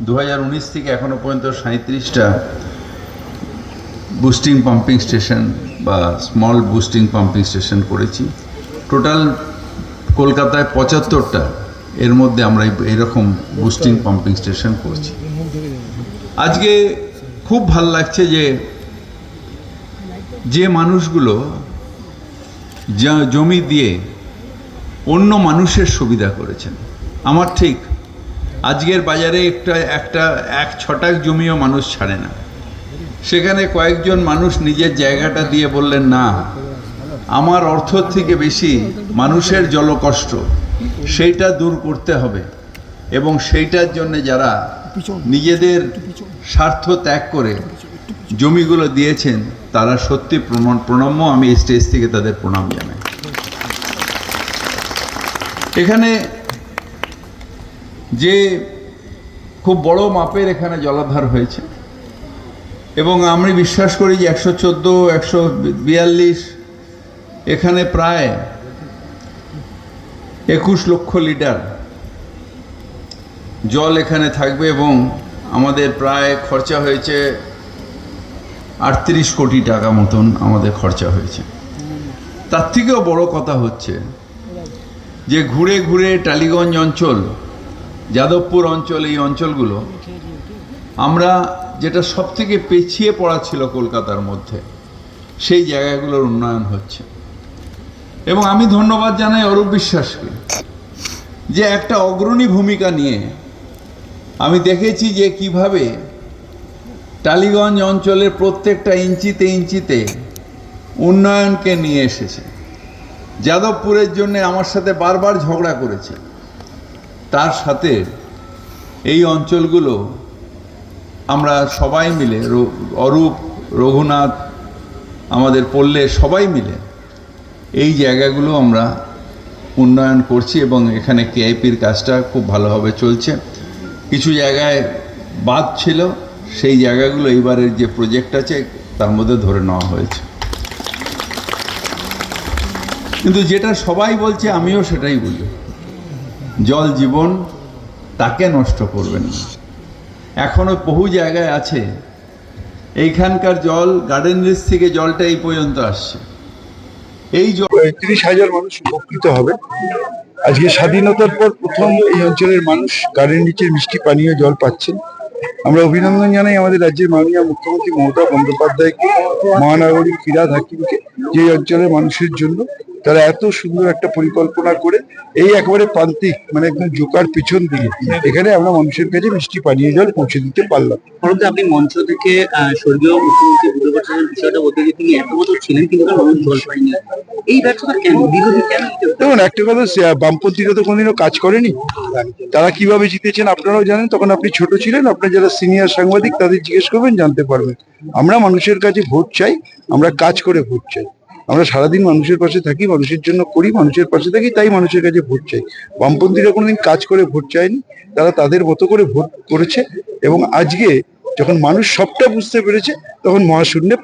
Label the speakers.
Speaker 1: 2019 থেকে এখনো পর্যন্ত 37টা বুস্টিং পাম্পিং স্টেশন বা স্মল বুস্টিং পাম্পিং স্টেশন করেছি। টোটাল কলকাতায় 75টা, এর মধ্যে আমরা এরকম বুস্টিং পাম্পিং স্টেশন করছি। আজকে খুব ভাল লাগছে যে মানুষগুলো জমি দিয়ে অন্য মানুষের সুবিধা করেছেন। আমার ঠিক আজকের বাজারে এক ছটাক জমিও মানুষ ছাড়ে না। সেখানে কয়েকজন মানুষ নিজের জায়গাটা দিয়ে বললেন, না, আমার অর্থ থেকে বেশি মানুষের জলকষ্ট, সেইটা দূর করতে হবে, এবং সেইটার জন্য যারা নিজেদের স্বার্থ ত্যাগ করে জমিগুলো দিয়েছেন তারা সত্যি প্রণম্য। আমি এই স্টেজ থেকে তাদের প্রণাম জানাই। এখানে যে খুব বড় মাপের এখানে জলাধার হয়েছে, এবং আমি বিশ্বাস করি যে 114, 142, এখানে প্রায় 21 লক্ষ লিটার জল এখানে থাকবে, এবং আমাদের প্রায় খরচা হয়েছে 38 কোটি টাকা মতন আমাদের খরচা হয়েছে। তার থেকেও বড় কথা হচ্ছে যে ঘুরে ঘুরে টালিগঞ্জ অঞ্চল, যাদবপুর অঞ্চল, এই অঞ্চলগুলো আমরা যেটা সব থেকে পেছিয়ে পড়া ছিল কলকাতার মধ্যে, সেই জায়গাগুলোর উন্নয়ন হচ্ছে। এবং আমি ধন্যবাদ জানাই অরূপ বিশ্বাসকে, যে একটা অগ্রণী ভূমিকা নিয়ে আমি দেখেছি যে কিভাবে টালিগঞ্জ অঞ্চলের প্রত্যেকটা ইঞ্চিতে ইঞ্চিতে উন্নয়নকে নিয়ে এসেছে। যাদবপুরের জন্য আমার সাথে বারবার ঝগড়া করেছে, তার সাথে এই অঞ্চলগুলো আমরা সবাই মিলে, অরূপ, রঘুনাথ, আমাদের পল্লে সবাই মিলে এই জায়গাগুলো আমরা উন্নয়ন করছি, এবং এখানে কেআইপির কাজটা খুব ভালোভাবে চলছে। কিছু জায়গায় বাদ ছিল, সেই জায়গাগুলো এইবারের যে প্রজেক্ট আছে তার মধ্যে ধরে নেওয়া হয়েছে। কিন্তু যেটা সবাই বলছে, আমিও সেটাই বলি, জল জীবন, তাকে নষ্ট করবেন না। এখনো বহু জায়গায় আছে এইখানকার জল, গার্ডেন রিচ থেকে জলটা এই পর্যন্ত আসছে। এই জল
Speaker 2: 30,000 মানুষ উপকৃত হবে। আজকে স্বাধীনতার পর প্রথম এই অঞ্চলের মানুষ গার্ডেন রিচের মিষ্টি পানীয় জল পাচ্ছেন। আমরা অভিনন্দন জানাই আমাদের রাজ্যের মাননীয় মুখ্যমন্ত্রী মমতা বন্দ্যোপাধ্যায়কে, মহানগরী ফিরহাদ হাকিমকে, যে অঞ্চলের মানুষের জন্য তারা এত সুন্দর একটা পরিকল্পনা করে এই একেবারে প্রান্তিক, মানে একদম জোকার পিছন দিকে এখানে আমরা মানুষের কাছে মিষ্টি পানীয় জল পৌঁছে দিতে পারলাম।
Speaker 3: পরন্তু আপনি মঞ্চ থেকে স্বর্গীয় মুখ্যমন্ত্রী বুদ্ধ ভট্টাচার্যের বিষয়টা বলতে গিয়ে তিনি এত বছর ছিলেন কিন্তু মানুষ জল পায়নি, এই ব্যর্থতা কেন, বিরোধী কেন?
Speaker 2: দেখুন, একটা কথা, বামপন্থীরা তো কোনোদিনও কাজ করেনি। তারা কিভাবে জিতেছেন আপনারাও জানেন। তখন আপনি ছোট ছিলেন, আপনার যারা সিনিয়র সাংবাদিক তাদের জিজ্ঞেস করবেন, জানতে পারবেন। আমরা মানুষের কাছে ভোট চাই, আমরা কাজ করে ভোট চাই। আমরা সারাদিন মানুষের পাশে থাকি, মানুষের জন্য করি, মানুষের পাশে থাকি, তাই মানুষের কাছে ভোট চাই। বামপন্থীরা কোনোদিন কাজ করে ভোট চায়নি, তারা তাদের মতো করে ভোট করেছে। এবং আজকে যখন মানুষ সবটা বুঝতে পেরেছে, তখন মহাশূন্যে